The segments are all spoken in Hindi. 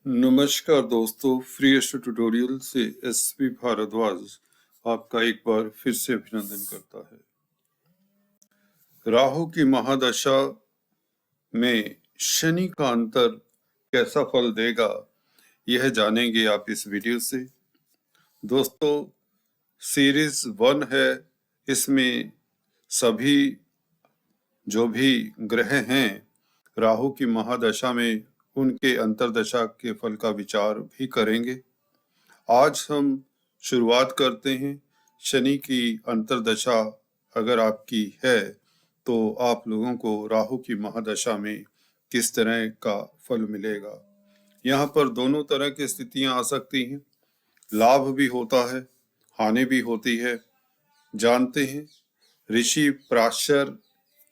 नमस्कार दोस्तों, फ्री एस्ट्रो ट्यूटोरियल से एसपी भारद्वाज आपका एक बार फिर से अभिनंदन करता है। राहु की महादशा में शनि का अंतर कैसा फल देगा, यह जानेंगे आप इस वीडियो से। दोस्तों, सीरीज 1 है, इसमें सभी जो भी ग्रह हैं राहु की महादशा में उनके अंतरदशा के फल का विचार भी करेंगे। आज हम शुरुआत करते हैं। शनि की अंतरदशा अगर आपकी है तो आप लोगों को राहु की महादशा में किस तरह का फल मिलेगा। यहाँ पर दोनों तरह की स्थितियां आ सकती हैं, लाभ भी होता है, हानि भी होती है। जानते हैं ऋषि पराशर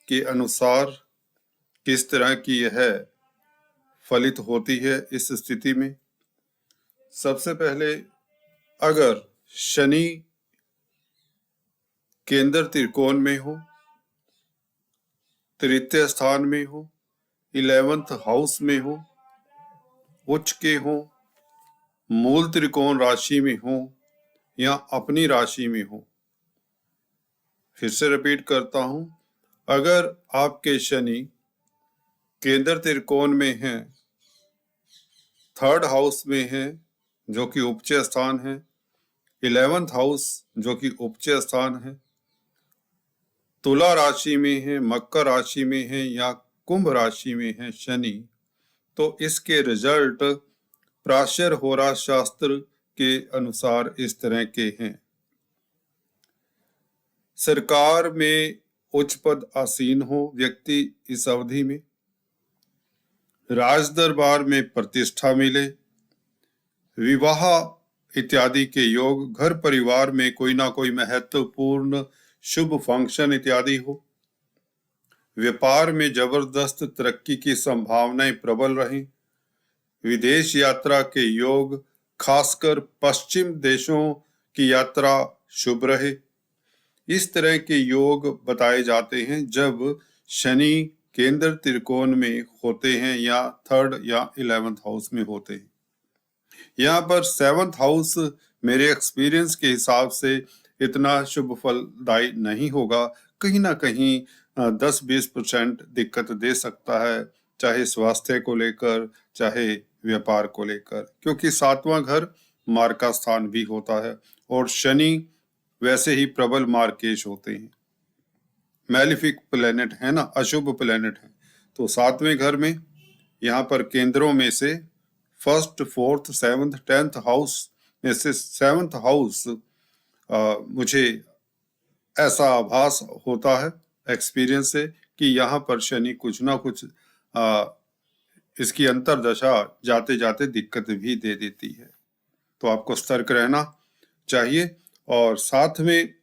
के अनुसार किस तरह की यह फलित होती है इस स्थिति में। सबसे पहले, अगर शनि केंद्र त्रिकोण में हो, तृतीय स्थान में हो, 11th हाउस में हो, उच्च के हो, मूल त्रिकोण राशि में हो या अपनी राशि में हो। फिर से रिपीट करता हूं, अगर आपके शनि केंद्र त्रिकोण में है, 3rd हाउस में है जो कि उपचय स्थान है, 11th हाउस जो कि उपचय स्थान है, तुला राशि में है, मकर राशि में है या कुंभ राशि में है शनि, तो इसके रिजल्ट पराशर होरा शास्त्र के अनुसार इस तरह के हैं। सरकार में उच्च पद आसीन हो व्यक्ति इस अवधि में, राज दरबार में प्रतिष्ठा मिले, विवाह इत्यादि के योग, घर परिवार में कोई ना कोई महत्वपूर्ण शुभ फंक्शन इत्यादि हो, व्यापार में जबरदस्त तरक्की की संभावनाएं प्रबल रहें, विदेश यात्रा के योग, खासकर पश्चिम देशों की यात्रा शुभ रहे। इस तरह के योग बताए जाते हैं जब शनि केंद्र त्रिकोण में होते हैं या 3rd या 11th हाउस में होते हैं। यहाँ पर 7th हाउस मेरे एक्सपीरियंस के हिसाब से इतना शुभ फलदायी नहीं होगा, कहीं ना कहीं 10-20% दिक्कत दे सकता है, चाहे स्वास्थ्य को लेकर चाहे व्यापार को लेकर, क्योंकि 7वां घर मार्ग का स्थान भी होता है और शनि वैसे ही प्रबल मार्केश होते हैं, मैलिफिक प्लेनेट है ना, अशुभ प्लेनेट है। तो 7वें घर में यहाँ पर केंद्रों में से 1st, 4th, 7th, 10th house में से 7th हाउस मुझे ऐसा आभास होता है एक्सपीरियंस से कि यहाँ पर शनि कुछ ना कुछ इसकी अंतरदशा जाते जाते दिक्कत भी दे देती है, तो आपको सतर्क रहना चाहिए। और साथ में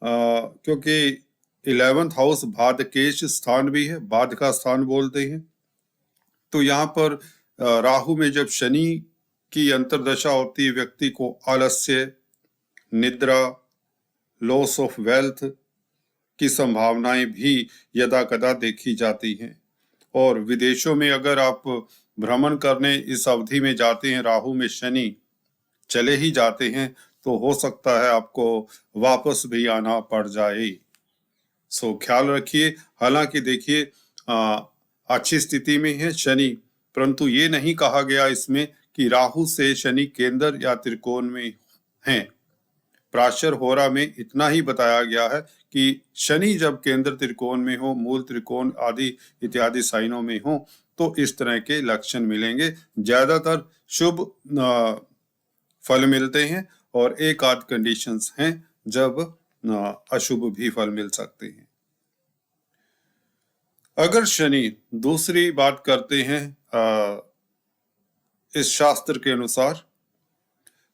क्योंकि 11th हाउस बाधकेश स्थान भी है, बाध का स्थान बोलते हैं, तो यहाँ पर राहु में जब शनि की अंतरदशा होती है, व्यक्ति को आलस्य, निद्रा, लॉस ऑफ वेल्थ की संभावनाएं भी यदा कदा देखी जाती हैं। और विदेशों में अगर आप भ्रमण करने इस अवधि में जाते हैं, राहु में शनि चले ही जाते हैं, तो हो सकता है आपको वापस भी आना पड़ जाए। सो ख्याल रखिए। हालांकि देखिए अच्छी स्थिति में है शनि, परंतु ये नहीं कहा गया इसमें कि राहु से शनि केंद्र या त्रिकोण में हैं। पराशर होरा में इतना ही बताया गया है कि शनि जब केंद्र त्रिकोण में हो, मूल त्रिकोण आदि इत्यादि साइनों में हो, तो इस तरह के लक्षण मिलेंगे। ज्यादातर शुभ फल मिलते हैं और एक आध कंडीशंस हैं जब अशुभ भी फल मिल सकते हैं। अगर शनि, दूसरी बात करते हैं इस शास्त्र के अनुसार,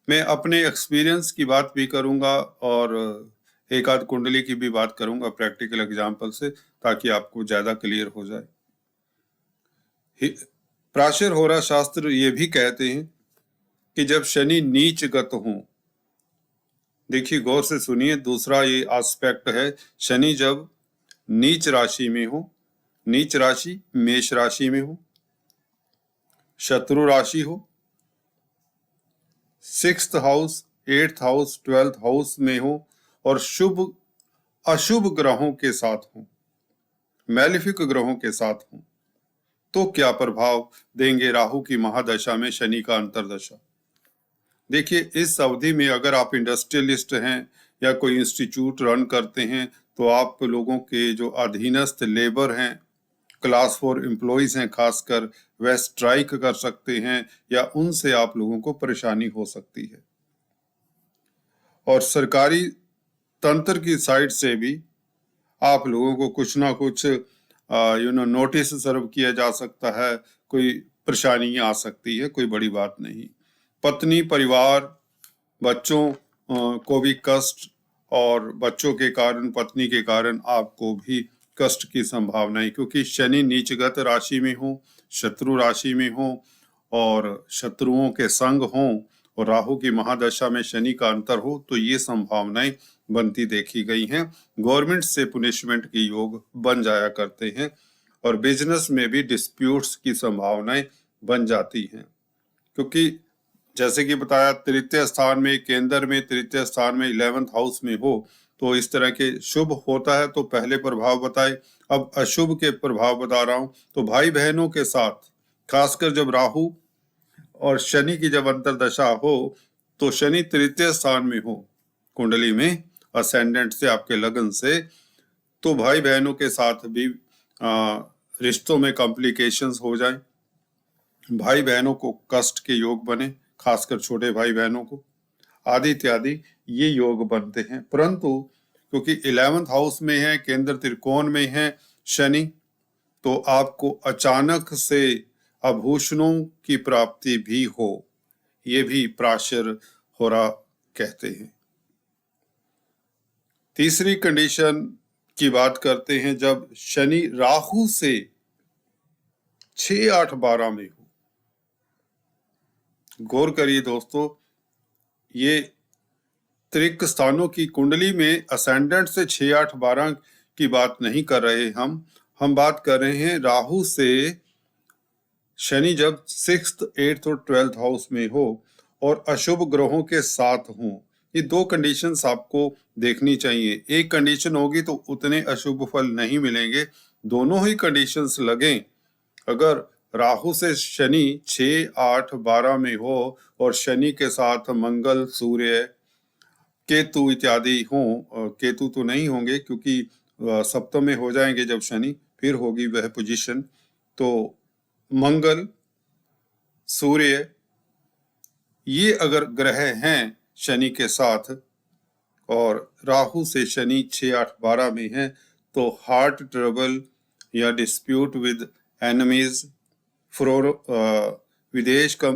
मैं अपने एक्सपीरियंस की बात भी करूंगा और एक आध कुंडली की भी बात करूंगा प्रैक्टिकल एग्जाम्पल से, ताकि आपको ज्यादा क्लियर हो जाए। पराशर होरा शास्त्र ये भी कहते हैं कि जब शनि नीचगत हो, देखिए गौर से सुनिए, दूसरा ये एस्पेक्ट है, शनि जब नीच राशि में हो, नीच राशि मेष राशि में हो, शत्रु राशि हो, 6th house, 8th house, 12th house में हो और शुभ अशुभ ग्रहों के साथ हो, मैलिफिक ग्रहों के साथ हो, तो क्या प्रभाव देंगे राहु की महादशा में शनि का अंतरदशा। देखिए, इस अवधि में अगर आप इंडस्ट्रियलिस्ट हैं या कोई इंस्टीट्यूट रन करते हैं, तो आप लोगों के जो अधीनस्थ लेबर हैं, क्लास 4 एम्प्लॉइज हैं खासकर, वह स्ट्राइक कर सकते हैं या उनसे आप लोगों को परेशानी हो सकती है। और सरकारी तंत्र की साइड से भी आप लोगों को कुछ ना कुछ नोटिस सर्व किया जा सकता है, कोई परेशानी आ सकती है, कोई बड़ी बात नहीं। पत्नी, परिवार, बच्चों को भी कष्ट, और बच्चों के कारण, पत्नी के कारण आपको भी कष्ट की संभावना है, क्योंकि शनि नीचगत राशि में हो, शत्रु राशि में हो और शत्रुओं के संग हो और राहु की महादशा में शनि का अंतर हो, तो ये संभावनाएं बनती देखी गई हैं। गवर्नमेंट से पुनिशमेंट के योग बन जाया करते हैं और बिजनेस में भी डिस्प्यूट्स की संभावनाएं बन जाती हैं, क्योंकि जैसे कि बताया, तृतीय स्थान में, केंद्र में, तृतीय स्थान में 11th हाउस में हो तो इस तरह के शुभ होता है। तो पहले प्रभाव बताए, अब अशुभ के प्रभाव बता रहा हूं। तो भाई बहनों के साथ, खासकर जब राहु और शनि की जब अंतरदशा हो, तो शनि तृतीय स्थान में हो कुंडली में, असेंडेंट से, आपके लगन से, तो भाई बहनों के साथ भी रिश्तों में कॉम्प्लिकेशंस हो जाए, भाई बहनों को कष्ट के योग बने, खासकर छोटे भाई बहनों को, आदि इत्यादि ये योग बनते हैं। परंतु क्योंकि 11th हाउस में है, केंद्र त्रिकोण में है शनि, तो आपको अचानक से आभूषणों की प्राप्ति भी हो, ये भी प्राशर हो रहा कहते हैं। तीसरी कंडीशन की बात करते हैं, जब शनि राहु से 6, 8, 12 में हो। गौर करिए दोस्तों, ये त्रिक स्थानों की कुंडली में असेंडेंट से 6, 8, 12 की बात नहीं कर रहे हम बात कर रहे हैं राहु से शनि जब 6th, 8th और 12th हाउस में हो और अशुभ ग्रहों के साथ हो। ये दो कंडीशंस आपको देखनी चाहिए। एक कंडीशन होगी तो उतने अशुभ फल नहीं मिलेंगे, दोनों ही कंडीशंस लगें। अगर राहु से शनि 6, 8, 12 में हो और शनि के साथ मंगल, सूर्य, केतु इत्यादि हों, केतु तो नहीं होंगे क्योंकि सप्तम में हो जाएंगे जब शनि, फिर होगी वह पोजीशन, तो मंगल, सूर्य, ये अगर ग्रह हैं शनि के साथ और राहु से शनि 6, 8, 12 में है, तो हार्ट ट्रबल या डिस्प्यूट विद एनिमीज, विदेश का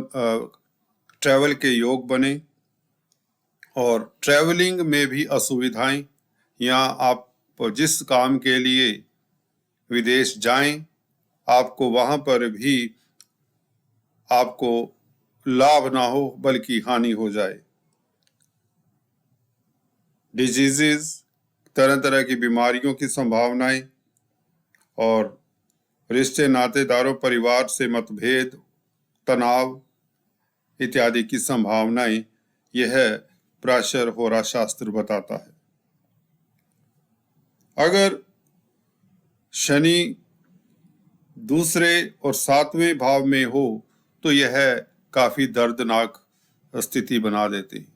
ट्रैवल के योग बने और ट्रैवलिंग में भी असुविधाएं, या आप जिस काम के लिए विदेश जाएं, आपको वहां पर भी आपको लाभ ना हो बल्कि हानि हो जाए। डिजीजेस, तरह तरह की बीमारियों की संभावनाएं और रिश्ते नातेदारों, परिवार से मतभेद, तनाव इत्यादि की संभावनाएं यह प्राशर होरा शास्त्र बताता है। अगर शनि दूसरे और 7वें भाव में हो तो यह काफी दर्दनाक स्थिति बना देती है,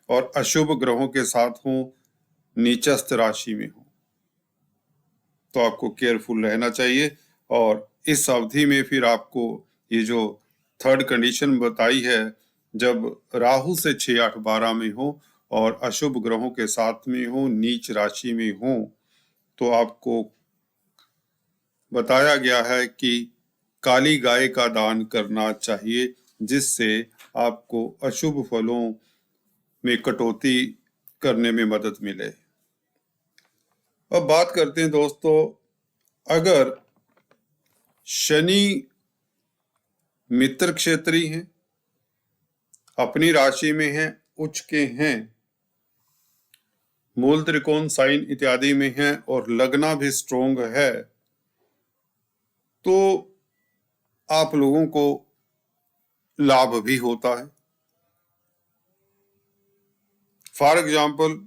और अशुभ ग्रहों के साथ हो, नीचस्थ राशि में हो, तो आपको केयरफुल रहना चाहिए। और इस अवधि में फिर आपको ये जो थर्ड कंडीशन बताई है, जब राहु से 6, 8, 12 में हो और अशुभ ग्रहों के साथ में हो, नीच राशि में हो, तो आपको बताया गया है कि काली गाय का दान करना चाहिए, जिससे आपको अशुभ फलों में कटौती करने में मदद मिले। अब बात करते हैं दोस्तों, अगर शनि मित्र क्षेत्री हैं, अपनी राशि में हैं, उच्च के हैं, मूल त्रिकोण, साइन इत्यादि में हैं और लगना भी स्ट्रोंग है, तो आप लोगों को लाभ भी होता है। फॉर एग्जाम्पल,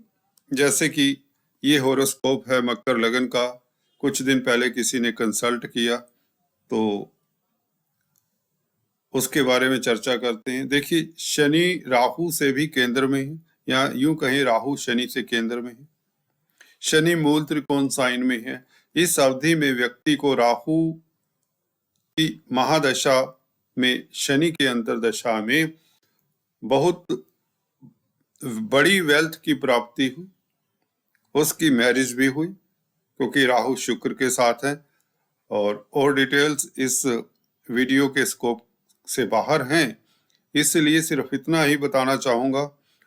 जैसे कि ये होरोस्कोप है मकर लगन का, कुछ दिन पहले किसी ने कंसल्ट किया तो उसके बारे में चर्चा करते हैं। देखिए, शनि राहु से भी केंद्र में है, या यूं कहें राहु शनि से केंद्र में है। शनि मूल त्रिकोण साइन में है। इस अवधि में व्यक्ति को राहु की महादशा में, शनि के अंतरदशा में बहुत बड़ी वेल्थ की प्राप्ति हुई, उसकी मैरिज भी हुई, क्योंकि राहु शुक्र के साथ है। और डिटेल्स इस वीडियो के स्कोप से बाहर हैं, इसलिए सिर्फ इतना ही बताना चाहूंगा।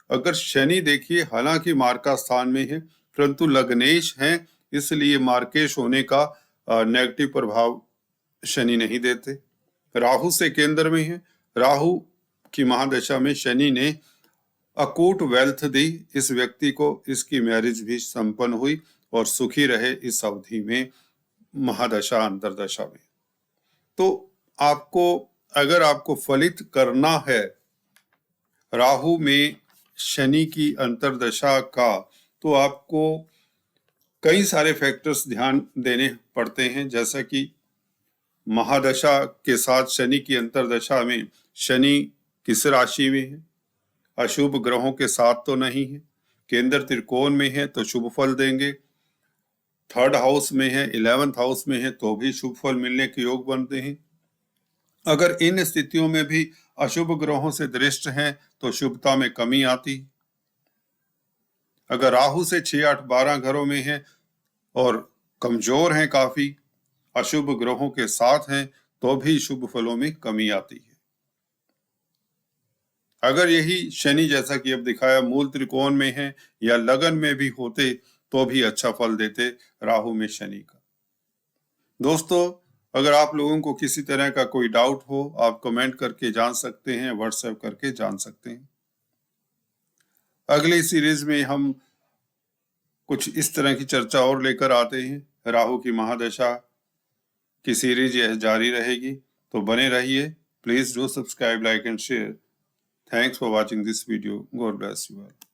अगर शनि देखिए, हालांकि मार्का स्थान में है, परंतु लग्नेश है, इसलिए मार्केश होने का नेगेटिव प्रभाव शनि नहीं देते। राहु से केंद्र में है, राहु की महादशा में शनि ने अकूट वेल्थ दी इस व्यक्ति को, इसकी मैरिज भी संपन्न हुई और सुखी रहे इस अवधि में, महादशा अंतरदशा में। तो आपको, अगर आपको फलित करना है राहु में शनि की अंतरदशा का, तो आपको कई सारे फैक्टर्स ध्यान देने पड़ते हैं। जैसा कि महादशा के साथ शनि की अंतरदशा में शनि किस राशि में है, अशुभ ग्रहों के साथ तो नहीं है, केंद्र त्रिकोण में है तो शुभ फल देंगे, थर्ड हाउस में है, 11th हाउस में है तो भी शुभ फल मिलने के योग बनते हैं। अगर इन स्थितियों में भी अशुभ ग्रहों से दृष्ट हैं तो शुभता में कमी आती। अगर राहु से 6, 8, 12 घरों में है और कमजोर हैं, काफी अशुभ ग्रहों के साथ हैं, तो भी शुभ फलों में कमी आती है। अगर यही शनि, जैसा कि अब दिखाया, मूल त्रिकोण में है या लगन में भी होते तो भी अच्छा फल देते राहु में शनि का। दोस्तों, अगर आप लोगों को किसी तरह का कोई डाउट हो, आप कमेंट करके जान सकते हैं, व्हाट्सएप करके जान सकते हैं। अगली सीरीज में हम कुछ इस तरह की चर्चा और लेकर आते हैं। राहु की महादशा की सीरीज यह जारी रहेगी, तो बने रहिए। Please do subscribe, like and share. Thanks for watching this video. God bless you all.